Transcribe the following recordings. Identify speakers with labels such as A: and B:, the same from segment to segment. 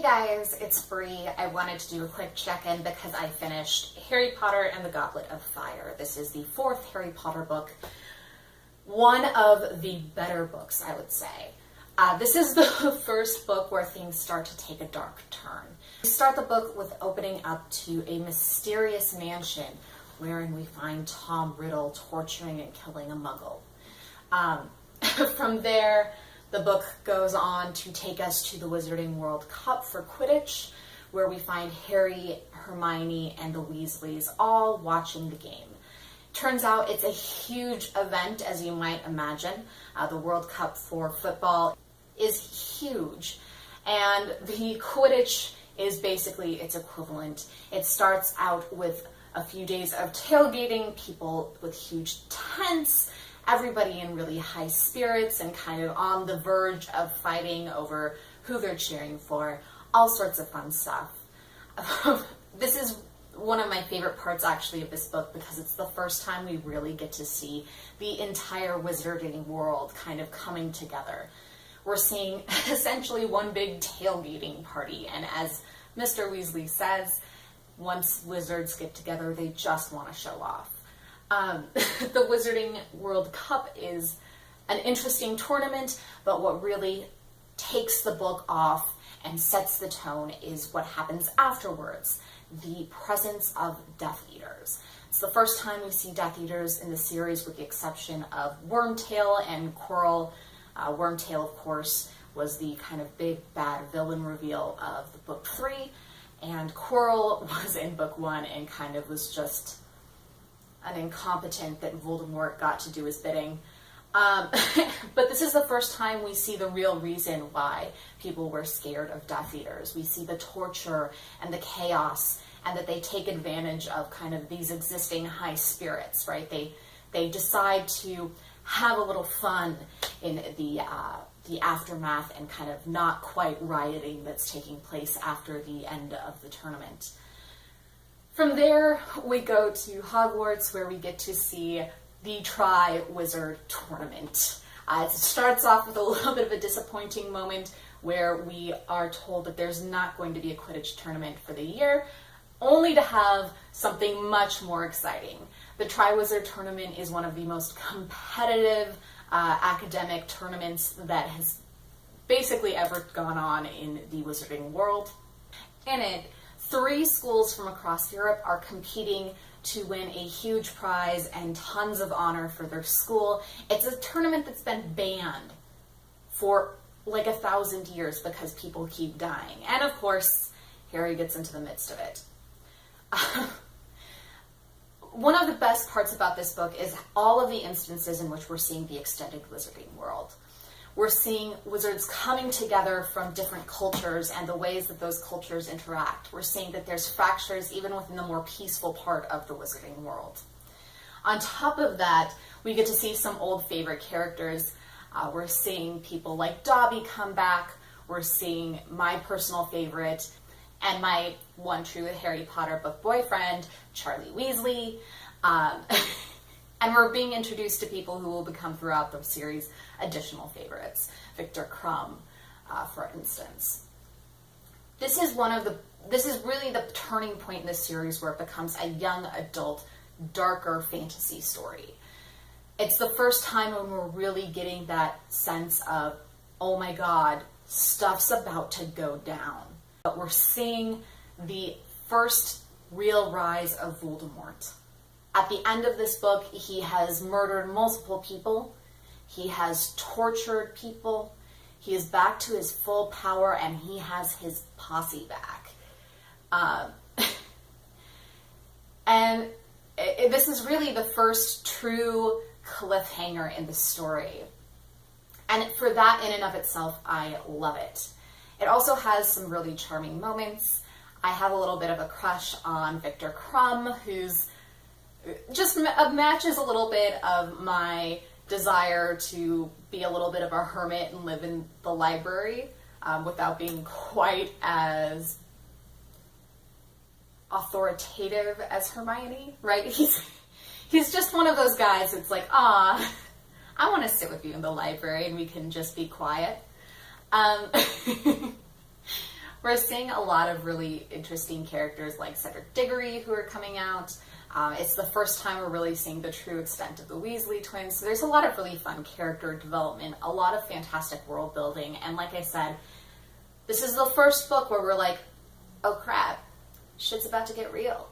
A: guys, it's Bree. I wanted to do a quick check-in because I finished Harry Potter and the Goblet of Fire. This is the fourth Harry Potter book. One of the better books, I would say. This is the first book where things start to take a dark turn. We start the book with opening up to a mysterious mansion wherein we find Tom Riddle torturing and killing a muggle. From there, the book goes on to take us to the Wizarding World Cup for Quidditch, where we find Harry, Hermione, and the Weasleys all watching the game. Turns out it's a huge event, as you might imagine. The World Cup for football is huge, and the Quidditch is basically its equivalent. It starts out with a few days of tailgating, people with huge tents, everybody in really high spirits and kind of on the verge of fighting over who they're cheering for, all sorts of fun stuff. This is one of my favorite parts actually of this book because it's the first time we really get to see the entire Wizarding world kind of coming together. We're seeing essentially one big tailgating party, and as Mr. Weasley says, once wizards get together, they just want to show off. The Wizarding World Cup is an interesting tournament, but what really takes the book off and sets the tone is what happens afterwards, the presence of Death Eaters. It's the first time we see Death Eaters in the series with the exception of Wormtail and Quirrell. Wormtail, of course, was the kind of big bad villain reveal of the book 3, and Quirrell was in book 1 and kind of was just an incompetent that Voldemort got to do his bidding. But this is the first time we see the real reason why people were scared of Death Eaters. We see the torture and the chaos, and that they take advantage of kind of these existing high spirits, right? They decide to have a little fun in the aftermath and kind of not quite rioting that's taking place after the end of the tournament. From there, we go to Hogwarts, where we get to see the Triwizard Tournament. It starts off with a little bit of a disappointing moment where we are told that there's not going to be a Quidditch tournament for the year, only to have something much more exciting. The Triwizard Tournament is one of the most competitive academic tournaments that has basically ever gone on in the Wizarding world. In it, 3 schools from across Europe are competing to win a huge prize and tons of honor for their school. It's a tournament that's been banned for like 1,000 years because people keep dying. And of course, Harry gets into the midst of it. One of the best parts about this book is all of the instances in which we're seeing the extended Wizarding world. We're seeing wizards coming together from different cultures and the ways that those cultures interact. We're seeing that there's fractures even within the more peaceful part of the Wizarding world. On top of that, we get to see some old favorite characters. We're seeing people like Dobby come back. We're seeing my personal favorite and my one true Harry Potter book boyfriend, Charlie Weasley. And we're being introduced to people who will become throughout the series additional favorites. Victor Crumb, for instance. This is really the turning point in this series where it becomes a young adult, darker fantasy story. It's the first time when we're really getting that sense of, oh my god, stuff's about to go down. But we're seeing the first real rise of Voldemort. At the end of this book, he has murdered multiple people. He has tortured people. He is back to his full power, and he has his posse back. And this is really the first true cliffhanger in the story. And for that in and of itself, I love it. It also has some really charming moments. I have a little bit of a crush on Victor Crumb, who's just matches a little bit of my desire to be a little bit of a hermit and live in the library without being quite as authoritative as Hermione, right? He's just one of those guys that's like, ah, I want to sit with you in the library and we can just be quiet. We're seeing a lot of really interesting characters like Cedric Diggory who are coming out. It's the first time we're really seeing the true extent of the Weasley twins. So there's a lot of really fun character development, a lot of fantastic world building. And like I said, this is the first book where we're like, oh crap, shit's about to get real.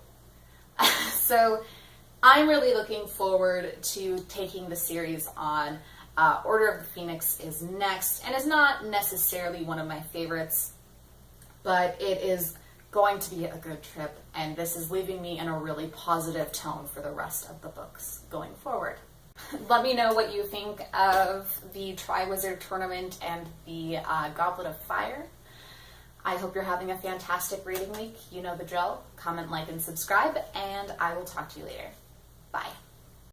A: So I'm really looking forward to taking the series on. Order of the Phoenix is next, and is not necessarily one of my favorites, but it is going to be a good trip, and this is leaving me in a really positive tone for the rest of the books going forward. Let me know what you think of the Triwizard Tournament and the Goblet of Fire. I hope you're having a fantastic reading week. You know the drill. Comment, like, and subscribe, and I will talk to you later. Bye.